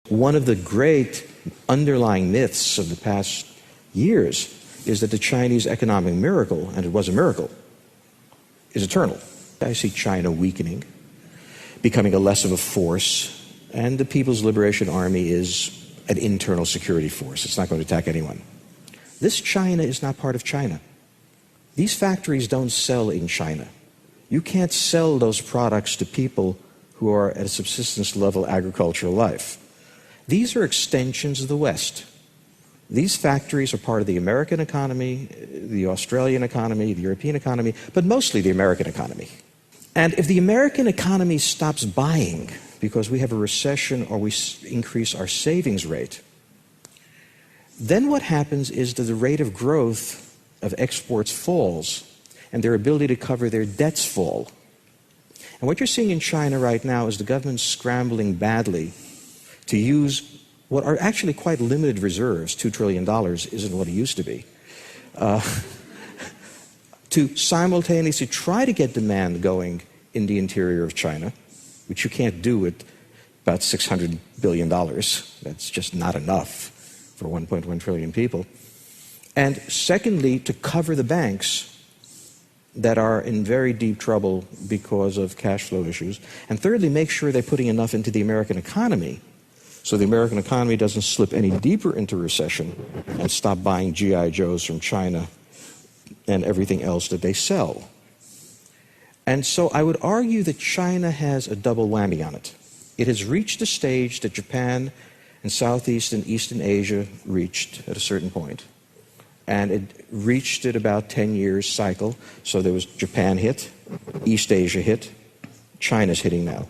One of the great underlying myths of the past years is that the Chinese economic miracle, and it was a miracle, is eternal. I see China weakening, becoming a less of a force, and the People's Liberation Army is an internal security force. It's not going to attack anyone. This China is not part of China. These factories don't sell in China. You can't sell those products to people who are at a subsistence level agricultural life. These are extensions of the West. These factories are part of the American economy, the Australian economy, the European economy, but mostly the American economy. And if the American economy stops buying because we have a recession or we increase our savings rate, then what happens is that the rate of growth of exports falls and their ability to cover their debts fall. And what you're seeing in China right now is the government scrambling badly to use what are actually quite limited reserves. $2 trillion isn't what it used to be. To simultaneously try to get demand going in the interior of China, which you can't do with about $600 billion. That's just not enough for 1.1 trillion people. And secondly, to cover the banks that are in very deep trouble because of cash flow issues. And thirdly, make sure they're putting enough into the American economy so the American economy doesn't slip any deeper into recession and stop buying G.I. Joes from China and everything else that they sell. And so I would argue that China has a double whammy on it. It has reached the stage that Japan and Southeast and Eastern Asia reached at a certain point. And it reached it about 10 years cycle. So there was Japan hit, East Asia hit, China's hitting now.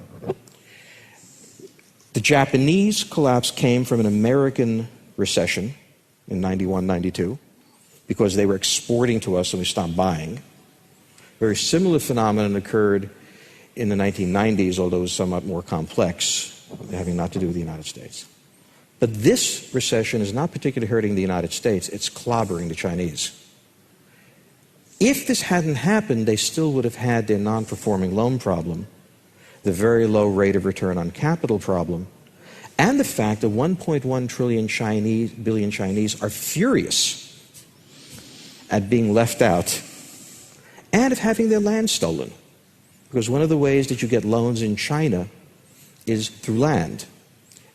The Japanese collapse came from an American recession in 91, 92, because they were exporting to us and we stopped buying. A very similar phenomenon occurred in the 1990s, although it was somewhat more complex, having not to do with the United States. But this recession is not particularly hurting the United States, it's clobbering the Chinese. If this hadn't happened, they still would have had their non-performing loan problem, the very low rate of return on capital problem, and the fact that 1.1 billion Chinese are furious at being left out and of having their land stolen. Because one of the ways that you get loans in China is through land.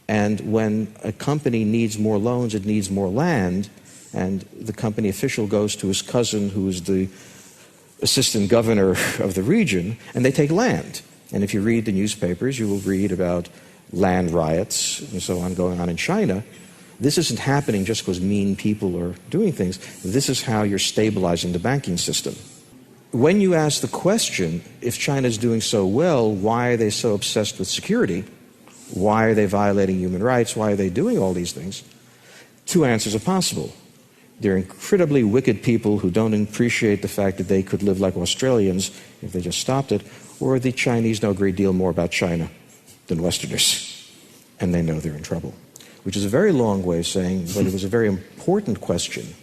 And when a company needs more loans, it needs more land, and the company official goes to his cousin, who is the assistant governor of the region, and they take land. And if you read the newspapers, you will read about land riots and so on going on in China. This isn't happening just because mean people are doing things. This is how you're stabilizing the banking system. When you ask the question, if China is doing so well, why are they so obsessed with security? Why are they violating human rights? Why are they doing all these things? Two answers are possible. They're incredibly wicked people who don't appreciate the fact that they could live like Australians if they just stopped it, or the Chinese know a great deal more about China than Westerners, and they know they're in trouble. Which is a very long way of saying, but it was a very important question,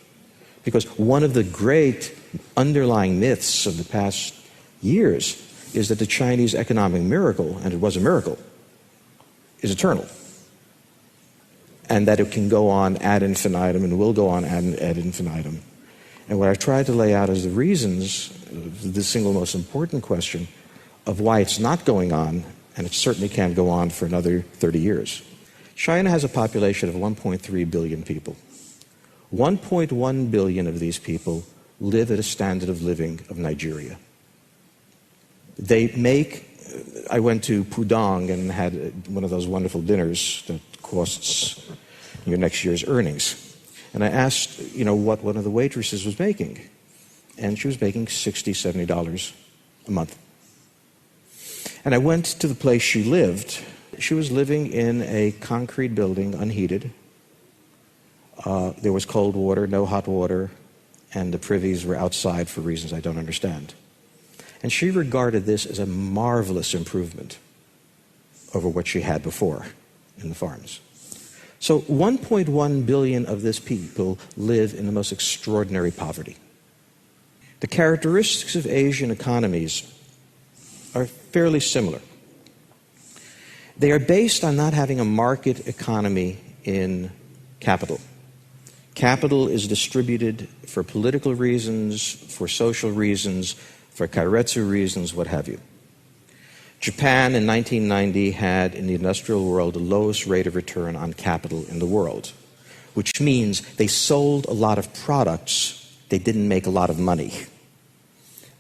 because one of the great underlying myths of the past years is that the Chinese economic miracle, and it was a miracle, is eternal. And that it can go on ad infinitum and will go on ad infinitum. And what I've tried to lay out is the reasons, the single most important question, of why it's not going on, and it certainly can't go on for another 30 years. China has a population of 1.3 billion people. 1.1 billion of these people live at a standard of living of Nigeria. I went to Pudong and had one of those wonderful dinners that costs your next year's earnings. And I asked, what one of the waitresses was making. And she was making $60, $70 a month. And I went to the place she lived. She was living in a concrete building, unheated. There was cold water, no hot water, and the privies were outside for reasons I don't understand. And she regarded this as a marvelous improvement over what she had before in the farms. So 1.1 billion of this people live in the most extraordinary poverty. The characteristics of Asian economies are fairly similar. They are based on not having a market economy in capital. Capital is distributed for political reasons, for social reasons, for kairetsu reasons, what have you. Japan in 1990 had, in the industrial world, the lowest rate of return on capital in the world, which means they sold a lot of products, they didn't make a lot of money.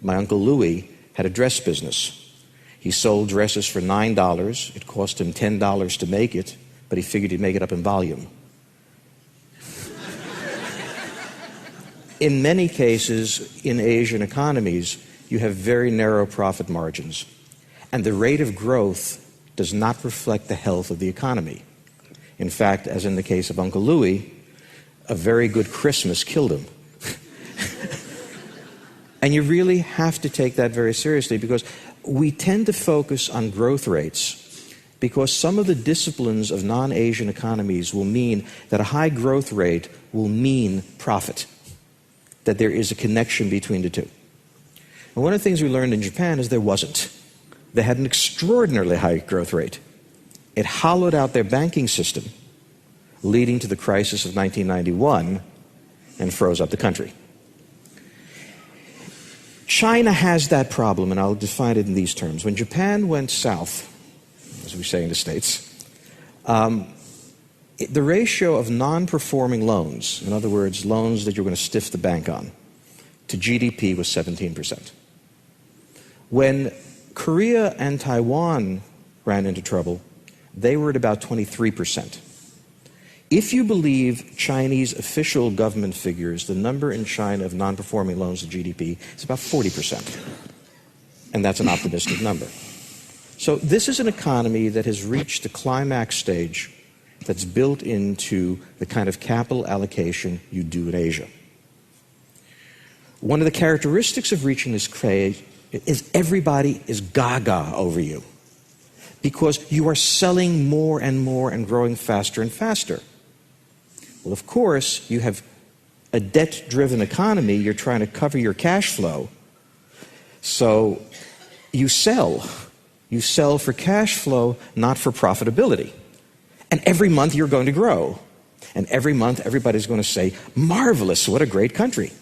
My Uncle Louis had a dress business. He sold dresses for $9. It cost him $10 to make it, but he figured he'd make it up in volume. In many cases, in Asian economies, you have very narrow profit margins, and the rate of growth does not reflect the health of the economy. In fact, as in the case of Uncle Louis, a very good Christmas killed him. And you really have to take that very seriously, because we tend to focus on growth rates because some of the disciplines of non-Asian economies will mean that a high growth rate will mean profit, that there is a connection between the two. And one of the things we learned in Japan is there wasn't. They had an extraordinarily high growth rate. It hollowed out their banking system, leading to the crisis of 1991 and froze up the country. China has that problem, and I'll define it in these terms. When Japan went south, as we say in the States, the ratio of non-performing loans, in other words, loans that you're going to stiff the bank on, to GDP was 17%. When Korea and Taiwan ran into trouble, they were at about 23%. If you believe Chinese official government figures, the number in China of non-performing loans to GDP is about 40%. And that's an optimistic number. So this is an economy that has reached the climax stage that's built into the kind of capital allocation you do in Asia. One of the characteristics of reaching this stage is everybody is gaga over you, because you are selling more and more and growing faster and faster. Well, of course, you have a debt-driven economy. You're trying to cover your cash flow. So you sell. You sell for cash flow, not for profitability. And every month you're going to grow. And every month everybody's going to say, marvelous, what a great country.